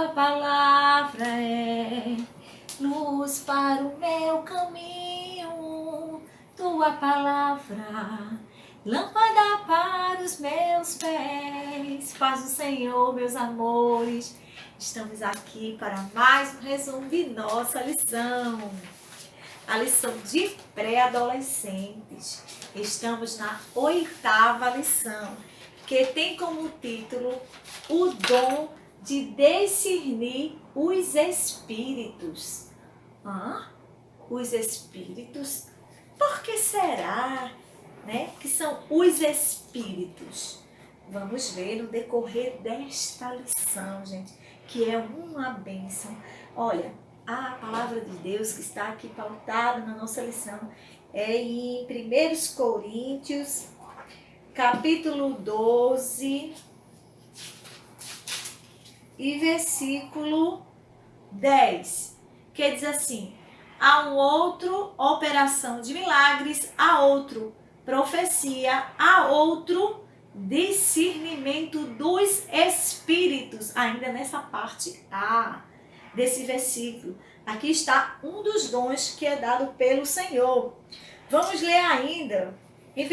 Tua palavra é luz para o meu caminho. Tua palavra, lâmpada para os meus pés. Paz do Senhor, meus amores. Estamos aqui para mais um resumo de nossa lição. A lição de pré-adolescentes. Estamos na 8ª lição, que tem como título o dom de discernir os espíritos. Os espíritos? Por que será, que são os espíritos? Vamos ver no decorrer desta lição, gente, que é uma bênção. Olha, a palavra de Deus que está aqui pautada na nossa lição é em 1 Coríntios, capítulo 12, e versículo 10, que diz assim: a um outro operação de milagres, a outro profecia, a outro discernimento dos espíritos. Ainda nessa parte A desse versículo, aqui está um dos dons que é dado pelo Senhor. Vamos ler ainda em 1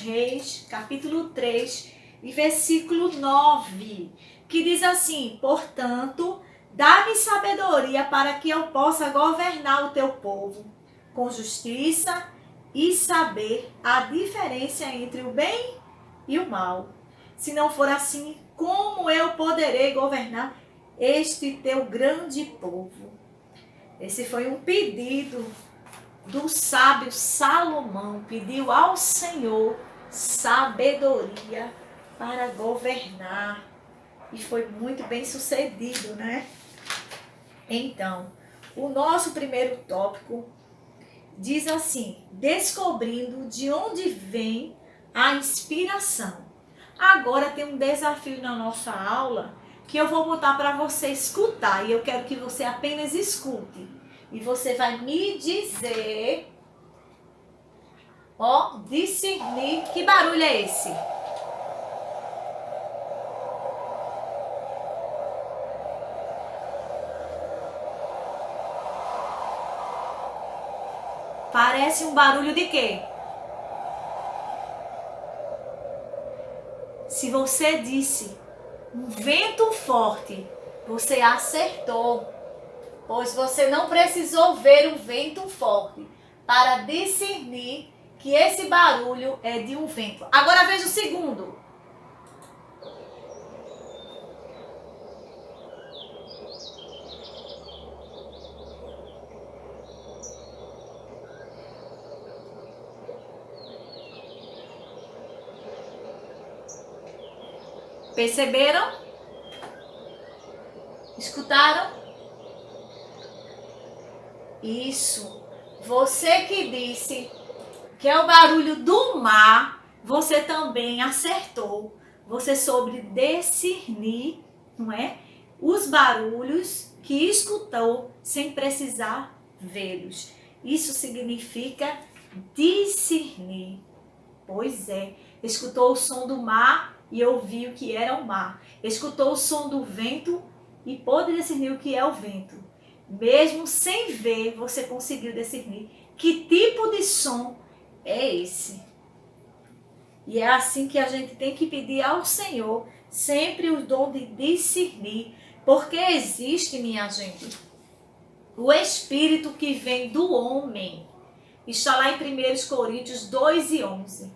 Reis, capítulo 3, e versículo 9, que diz assim: portanto, dá-me sabedoria para que eu possa governar o teu povo com justiça e saber a diferença entre o bem e o mal. Se não for assim, como eu poderei governar este teu grande povo? Esse foi um pedido do sábio Salomão. Pediu ao Senhor sabedoria para governar. E foi muito bem sucedido, né? Então, o nosso primeiro tópico diz assim: descobrindo de onde vem a inspiração. Agora tem um desafio na nossa aula que eu vou botar para você escutar. E eu quero que você apenas escute. E você vai me dizer, discernir que barulho é esse. Parece um barulho de quê? Se você disse um vento forte, você acertou, pois você não precisou ver um vento forte para discernir que esse barulho é de um vento. Agora veja o segundo. Perceberam? Escutaram? Isso. Você que disse que é o barulho do mar, você também acertou. Você soube discernir, não é? Os barulhos que escutou sem precisar vê-los. Isso significa discernir. Pois é. Escutou o som do mar e ouviu o que era o mar. Escutou o som do vento e pôde discernir o que é o vento. Mesmo sem ver, você conseguiu discernir que tipo de som é esse. E é assim que a gente tem que pedir ao Senhor sempre o dom de discernir, porque existe, minha gente, o espírito que vem do homem. Está lá em 1 Coríntios 2:11.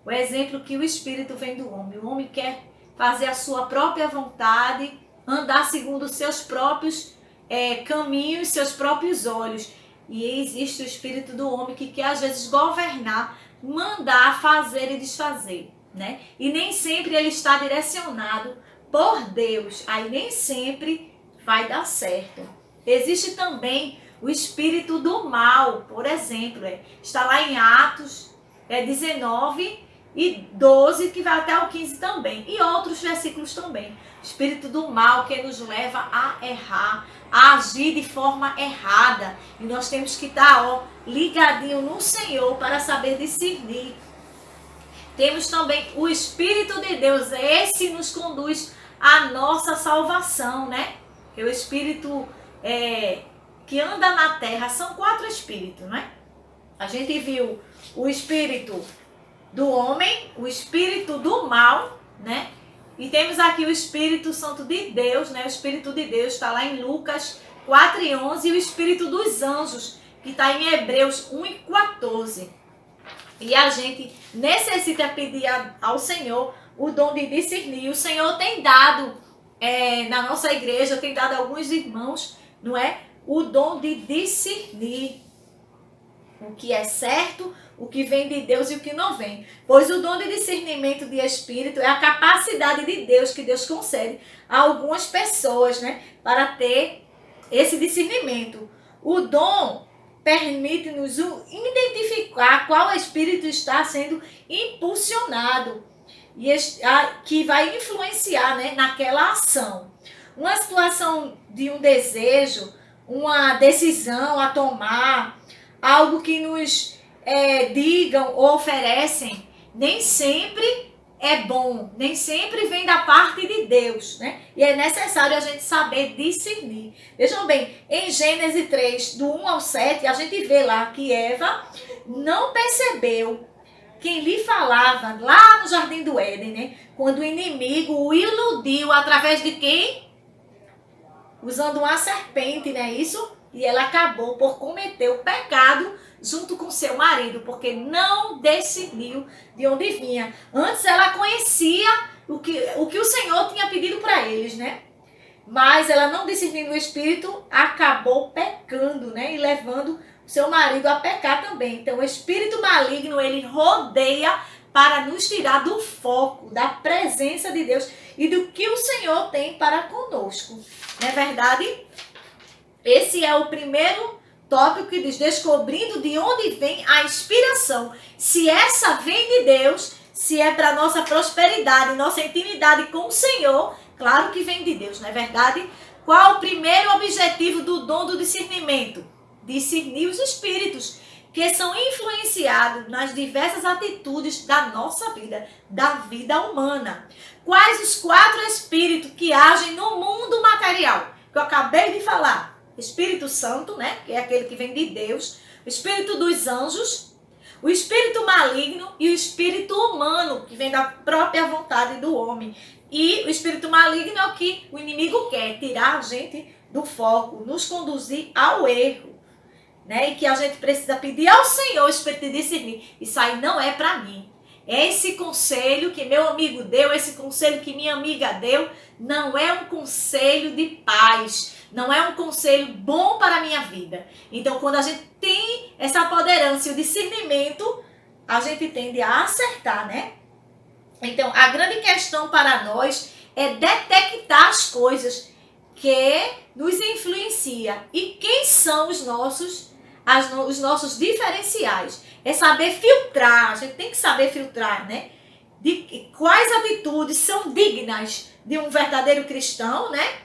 O exemplo que o espírito vem do homem. O homem quer fazer a sua própria vontade, andar segundo os seus próprios caminhos, seus próprios olhos. E existe o espírito do homem que quer às vezes governar, mandar, fazer e desfazer, né? E nem sempre ele está direcionado por Deus. Aí nem sempre vai dar certo. Existe também o espírito do mal, por exemplo. Está lá em Atos 19:12, que vai até o 15 também. E outros versículos também. Espírito do mal que nos leva a errar, a agir de forma errada. E nós temos que estar ligadinho no Senhor para saber discernir. Temos também o Espírito de Deus. Esse nos conduz à nossa salvação, né? que o espírito que anda na terra são 4 espíritos, não é? A gente viu o espírito do homem, o espírito do mal, né? E temos aqui o Espírito Santo de Deus, né? O Espírito de Deus está lá em Lucas 4:11, e o Espírito dos anjos, que está em Hebreus 1:14. E a gente necessita pedir ao Senhor o dom de discernir. O Senhor tem dado, na nossa igreja, tem dado a alguns irmãos, não é? O dom de discernir o que é certo, o que vem de Deus e o que não vem. Pois o dom de discernimento de espírito é a capacidade de Deus que Deus concede a algumas pessoas, né, para ter esse discernimento. O dom permite-nos identificar qual espírito está sendo impulsionado e que vai influenciar, né, naquela ação. Uma situação de um desejo, uma decisão a tomar, algo que nos digam ou oferecem, nem sempre é bom, nem sempre vem da parte de Deus, né? E é necessário a gente saber discernir. Vejam bem, em Gênesis 3, do 1 ao 7, a gente vê lá que Eva não percebeu quem lhe falava lá no Jardim do Éden, né? Quando o inimigo o iludiu através de quem? Usando uma serpente, não é isso? E ela acabou por cometer o pecado junto com seu marido, porque não discerniu de onde vinha. Antes ela conhecia o que o Senhor tinha pedido para eles, né? Mas ela não discernindo o espírito, acabou pecando, né? E levando o seu marido a pecar também. Então o espírito maligno, ele rodeia para nos tirar do foco, da presença de Deus e do que o Senhor tem para conosco. Não é verdade? Esse é o primeiro tópico que diz, descobrindo de onde vem a inspiração. Se essa vem de Deus, se é para nossa prosperidade, nossa intimidade com o Senhor, claro que vem de Deus, não é verdade? Qual o primeiro objetivo do dom do discernimento? Discernir os espíritos que são influenciados nas diversas atitudes da nossa vida, da vida humana. Quais os 4 espíritos que agem no mundo material? Que eu acabei de falar. Espírito Santo, né, que é aquele que vem de Deus, o espírito dos anjos, o espírito maligno e o espírito humano, que vem da própria vontade do homem. E o espírito maligno é o que o inimigo quer, tirar a gente do foco, nos conduzir ao erro, né? E que a gente precisa pedir ao Senhor o espírito de discernir. Isso aí não é para mim. Esse conselho que meu amigo deu, esse conselho que minha amiga deu, não é um conselho de paz, não é um conselho bom para a minha vida. Então, quando a gente tem essa apoderância e o discernimento, a gente tende a acertar, né? Então, a grande questão para nós é detectar as coisas que nos influenciam. E quem são os nossos diferenciais? É saber filtrar, a gente tem que saber filtrar, né? De quais atitudes são dignas de um verdadeiro cristão, né?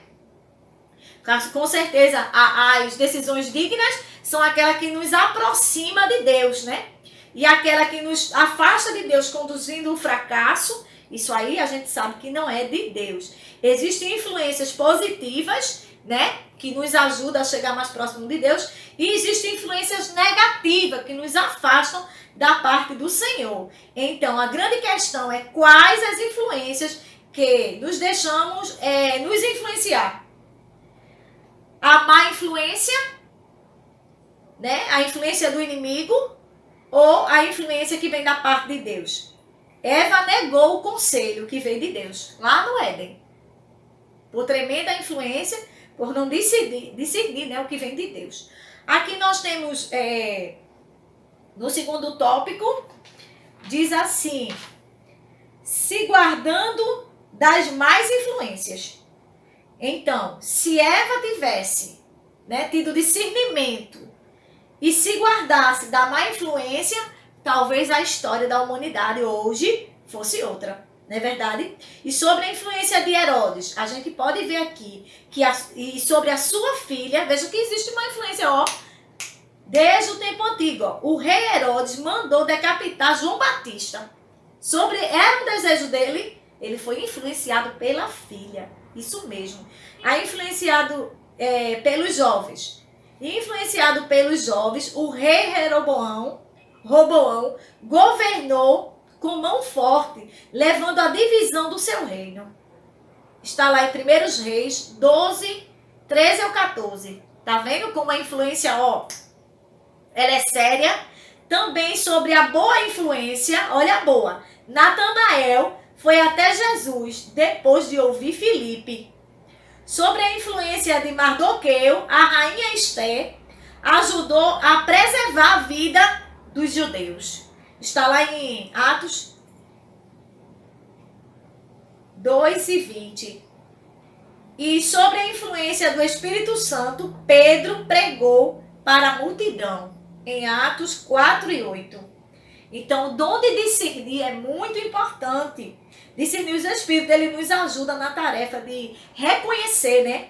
Com certeza, as decisões dignas são aquelas que nos aproxima de Deus, né? E aquela que nos afasta de Deus, conduzindo o fracasso, isso aí a gente sabe que não é de Deus. Existem influências positivas, né? Que nos ajudam a chegar mais próximo de Deus. E existem influências negativas que nos afastam da parte do Senhor. Então, a grande questão é quais as influências que nos deixamos nos influenciar. A má influência, né? A influência do inimigo ou a influência que vem da parte de Deus. Eva negou o conselho que veio de Deus, lá no Éden. Por tremenda influência, por não discernir, né, o que vem de Deus. Aqui nós temos, no segundo tópico, diz assim, se guardando das más influências. Então, se Eva tivesse, né, tido discernimento e se guardasse da má influência, talvez a história da humanidade hoje fosse outra, não é verdade? E sobre a influência de Herodes, a gente pode ver aqui, e sobre a sua filha, veja que existe uma influência, ó, desde o tempo antigo, ó, o rei Herodes mandou decapitar João Batista. Era um desejo dele, ele foi influenciado pela filha. Isso mesmo. Aí influenciado pelos jovens. Influenciado pelos jovens, o rei Roboão governou com mão forte, levando à divisão do seu reino. Está lá em 1 Reis 12, 13 ao 14. Tá vendo como a influência, ela é séria? Também sobre a boa influência, olha a boa. Natanael foi até Jesus depois de ouvir Filipe. Sobre a influência de Mardoqueu, a rainha Esther ajudou a preservar a vida dos judeus. Está lá em Atos 2 e 20. E sobre a influência do Espírito Santo, Pedro pregou para a multidão, em Atos 4 e 8. Então, o dom de discernir é muito importante. Discernir os Espíritos, ele nos ajuda na tarefa de reconhecer, né,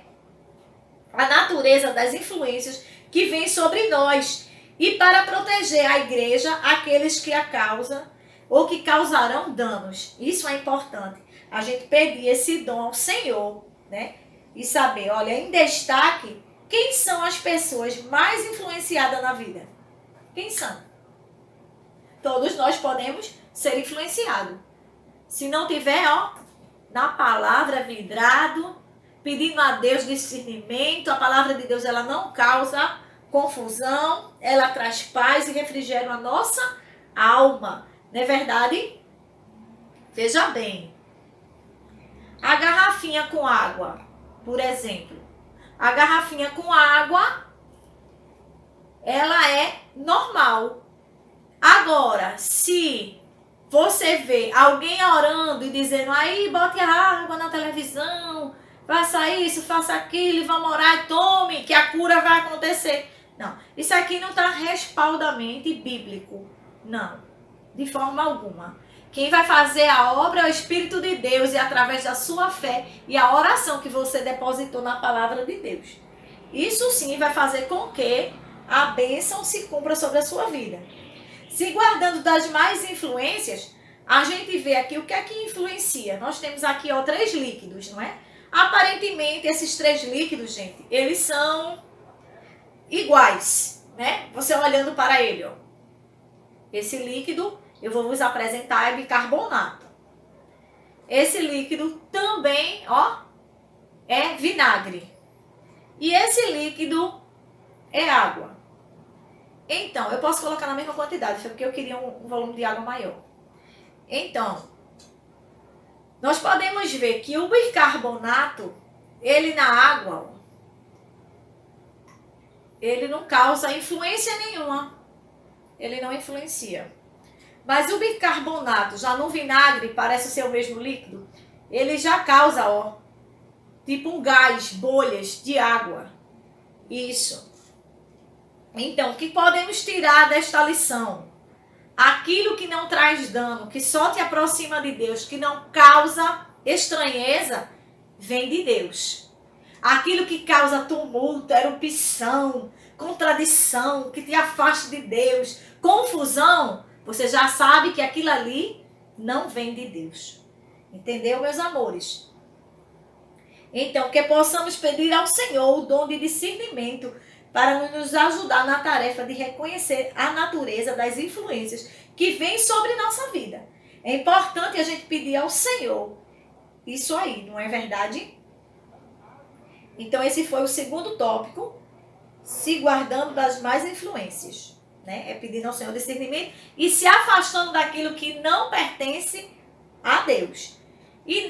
a natureza das influências que vêm sobre nós e para proteger a igreja aqueles que a causam ou que causarão danos. Isso é importante. A gente pedir esse dom ao Senhor, né? E saber, olha, em destaque, quem são as pessoas mais influenciadas na vida? Quem são? Todos nós podemos ser influenciados. Se não tiver, na palavra vidrado, pedindo a Deus discernimento, a palavra de Deus, ela não causa confusão, ela traz paz e refrigério à nossa alma. Não é verdade? Veja bem. A garrafinha com água, por exemplo. A garrafinha com água, ela é normal. Agora, se você vê alguém orando e dizendo, aí bote a água na televisão, faça isso, faça aquilo, vamos orar e tome, que a cura vai acontecer. Não, isso aqui não está respaldamente bíblico. Não, de forma alguma. Quem vai fazer a obra é o Espírito de Deus e através da sua fé e a oração que você depositou na palavra de Deus. Isso sim vai fazer com que a bênção se cumpra sobre a sua vida. Se guardando das mais influências, a gente vê aqui o que é que influencia. Nós temos aqui 3 líquidos, não é? Aparentemente, esses 3 líquidos, gente, eles são iguais, né? Você olhando para ele, esse líquido, eu vou vos apresentar, é bicarbonato. Esse líquido também, é vinagre. E esse líquido é água. Então, eu posso colocar na mesma quantidade, porque eu queria um volume de água maior. Então, nós podemos ver que o bicarbonato, ele na água, ele não causa influência nenhuma. Ele não influencia. Mas o bicarbonato, já no vinagre, parece ser o mesmo líquido, ele já causa, tipo um gás, bolhas de água. Isso. Então, o que podemos tirar desta lição? Aquilo que não traz dano, que só te aproxima de Deus, que não causa estranheza, vem de Deus. Aquilo que causa tumulto, erupção, contradição, que te afasta de Deus, confusão, você já sabe que aquilo ali não vem de Deus. Entendeu, meus amores? Então, que possamos pedir ao Senhor o dom de discernimento para nos ajudar na tarefa de reconhecer a natureza das influências que vêm sobre nossa vida. É importante a gente pedir ao Senhor isso aí, não é verdade? Então, esse foi o segundo tópico, se guardando das más influências, né? É pedindo ao Senhor discernimento e se afastando daquilo que não pertence a Deus. E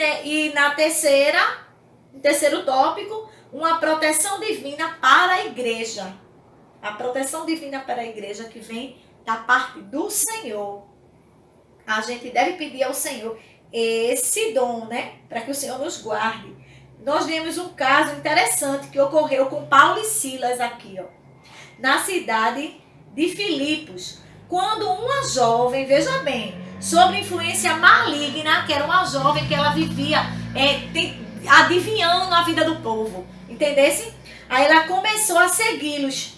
no terceiro tópico, uma proteção divina para a igreja. A proteção divina para a igreja que vem da parte do Senhor. A gente deve pedir ao Senhor esse dom, né? Para que o Senhor nos guarde. Nós vemos um caso interessante que ocorreu com Paulo e Silas aqui, na cidade de Filipos. Quando uma jovem, veja bem, sob influência maligna, que era uma jovem que ela vivia adivinhando a vida do povo, entendesse? Aí ela começou a segui-los,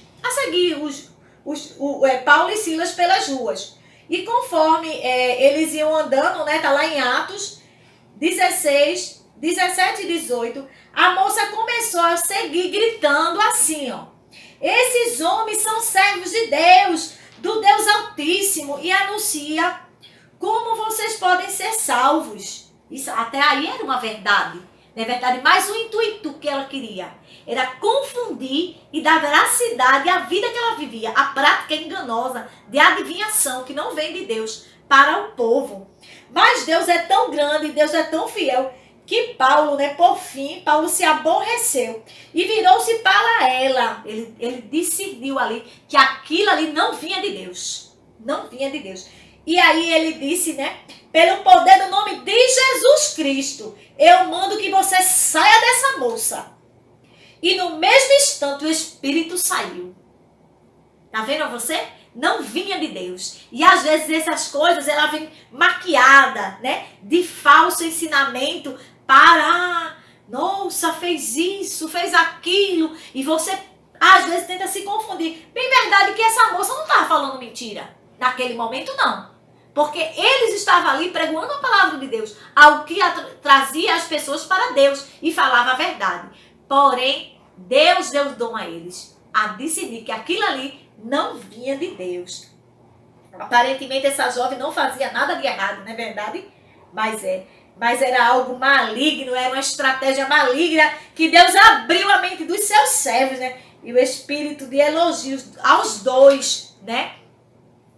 Paulo e Silas pelas ruas. E conforme eles iam andando, né, tá lá em Atos 16, 17 e 18, a moça começou a seguir gritando assim, ó. Esses homens são servos de Deus, do Deus Altíssimo, e anuncia como vocês podem ser salvos. Isso até aí era uma verdade. Não é verdade? Mas o intuito que ela queria era confundir e dar veracidade à vida que ela vivia, a prática enganosa de adivinhação que não vem de Deus para o povo. Mas Deus é tão grande, Deus é tão fiel, que Paulo, por fim, Paulo se aborreceu e virou-se para ela. Ele decidiu ali que aquilo ali não vinha de Deus. Não vinha de Deus. E aí ele disse, pelo poder do nome de Jesus Cristo, eu mando que você saia dessa moça. E no mesmo instante o Espírito saiu. Tá vendo você? Não vinha de Deus. E às vezes essas coisas, ela vem maquiada, de falso ensinamento para, nossa, fez isso, fez aquilo. E você, às vezes, tenta se confundir. Bem verdade que essa moça não estava falando mentira. Naquele momento, não. Porque eles estavam ali pregoando a palavra de Deus. Algo que trazia as pessoas para Deus e falava a verdade. Porém, Deus deu dom a eles a decidir que aquilo ali não vinha de Deus. Aparentemente essa jovem não fazia nada de errado, não é verdade? Mas era algo maligno, era uma estratégia maligna que Deus abriu a mente dos seus servos, E o espírito de elogios aos dois,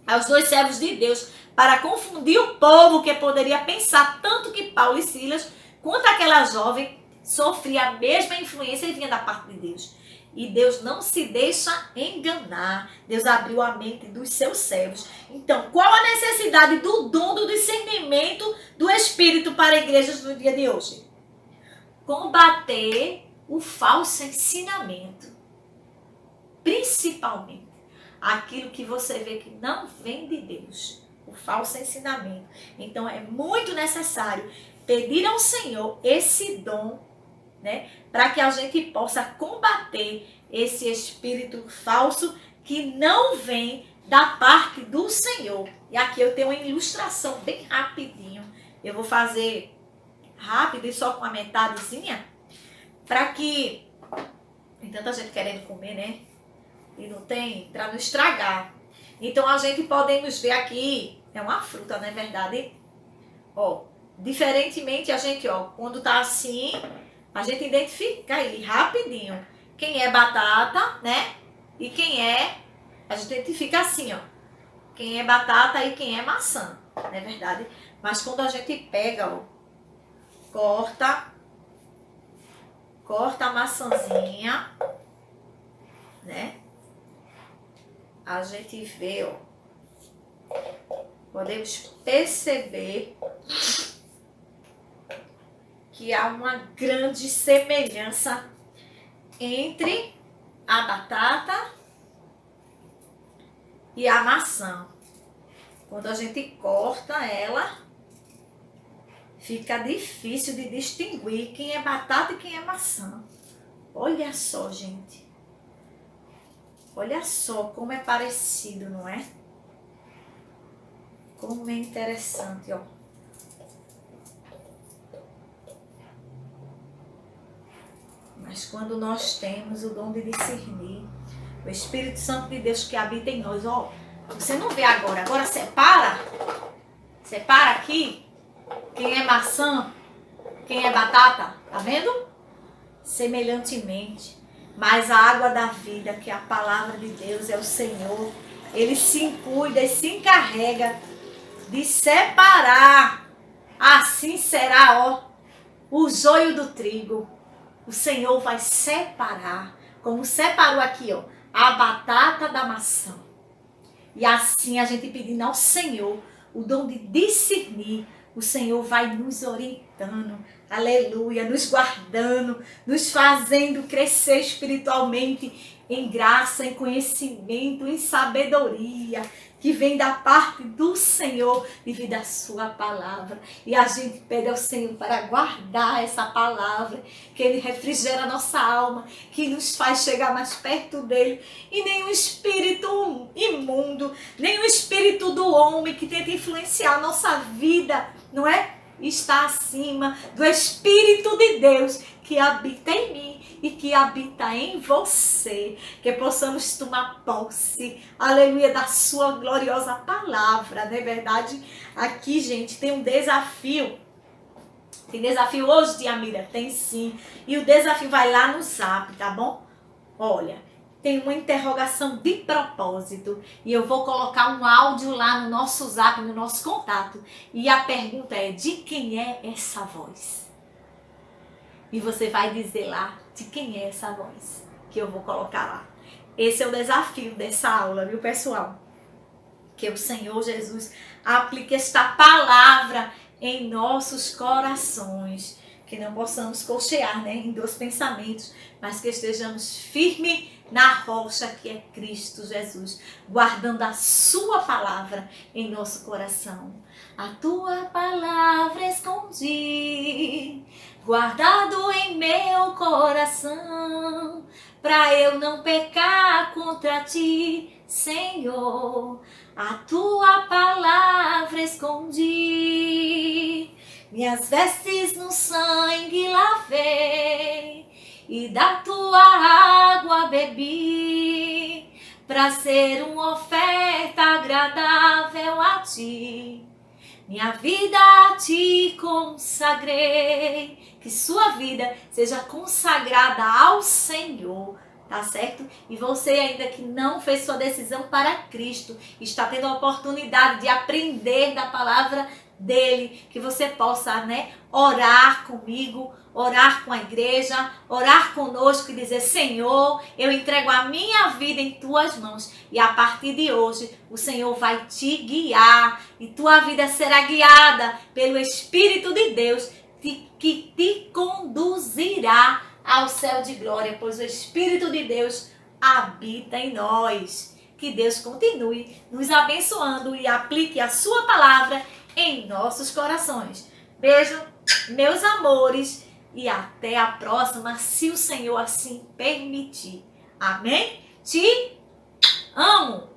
aos dois servos de Deus, para confundir o povo que poderia pensar tanto que Paulo e Silas, quanto aquela jovem, sofria a mesma influência e vinha da parte de Deus. E Deus não se deixa enganar. Deus abriu a mente dos seus servos. Então, qual a necessidade do dom do discernimento do Espírito para igrejas no dia de hoje? Combater o falso ensinamento. Principalmente aquilo que você vê que não vem de Deus. O falso ensinamento. Então, é muito necessário pedir ao Senhor esse dom, para que a gente possa combater esse espírito falso que não vem da parte do Senhor. E aqui eu tenho uma ilustração bem rapidinho. Eu vou fazer rápido e só com a metadezinha, para que tem tanta gente querendo comer, e não tem, para não estragar. Então a gente podemos ver aqui, é uma fruta, não é verdade? Diferentemente a gente, quando tá assim, a gente identifica aí rapidinho quem é batata, e quem é, a gente identifica assim, quem é batata e quem é maçã, não é verdade? Mas quando a gente pega, corta a maçãzinha, a gente vê, podemos perceber que há uma grande semelhança entre a batata e a maçã. Quando a gente corta ela, fica difícil de distinguir quem é batata e quem é maçã. Olha só, gente. Olha só como é parecido, não é? Como é interessante, Mas quando nós temos o dom de discernir, o Espírito Santo de Deus que habita em nós, você não vê agora separa aqui quem é maçã, quem é batata, tá vendo? Semelhantemente, mas a água da vida, que é a palavra de Deus, é o Senhor, Ele se cuida e se encarrega de separar. Assim será, o joio do trigo. O Senhor vai separar, como separou aqui, a batata da maçã. E assim a gente pedindo ao Senhor o dom de discernir, o Senhor vai nos orientando, aleluia, nos guardando, nos fazendo crescer espiritualmente em graça, em conhecimento, em sabedoria, que vem da parte do Senhor devido à sua palavra. E a gente pede ao Senhor para guardar essa palavra, que Ele refrigera a nossa alma, que nos faz chegar mais perto dEle. E nenhum espírito imundo, nenhum espírito do homem que tenta influenciar a nossa vida, não é? está acima do Espírito de Deus que habita em mim e que habita em você. Que possamos tomar posse, aleluia, da sua gloriosa palavra, não é verdade? Aqui, gente, tem um desafio. Tem desafio hoje, tia Mira? Tem sim. E o desafio vai lá no Zap, tá bom? Olha, tem uma interrogação de propósito e eu vou colocar um áudio lá no nosso Zap, no nosso contato. E a pergunta é: de quem é essa voz? E você vai dizer lá de quem é essa voz que eu vou colocar lá. Esse é o desafio dessa aula, viu, pessoal? Que o Senhor Jesus aplique esta palavra em nossos corações. Que não possamos cochear, né, em dois pensamentos, mas que estejamos firmes na rocha que é Cristo Jesus, guardando a sua palavra em nosso coração. A tua palavra escondi, guardado em meu coração, para eu não pecar contra ti, Senhor. A tua palavra escondi, minhas vestes no sangue lavei e da tua água bebi, para ser uma oferta agradável a ti. Minha vida a ti consagrei. Que sua vida seja consagrada ao Senhor, tá certo? E você ainda que não fez sua decisão para Cristo, está tendo a oportunidade de aprender da palavra dele, que você possa, né, orar comigo, orar com a igreja, orar conosco e dizer: Senhor, eu entrego a minha vida em tuas mãos e a partir de hoje o Senhor vai te guiar e tua vida será guiada pelo Espírito de Deus que te conduzirá ao céu de glória, pois o Espírito de Deus habita em nós. Que Deus continue nos abençoando e aplique a sua palavra em nossos corações. Beijo, meus amores, e até a próxima, se o Senhor assim permitir. Amém? Te amo!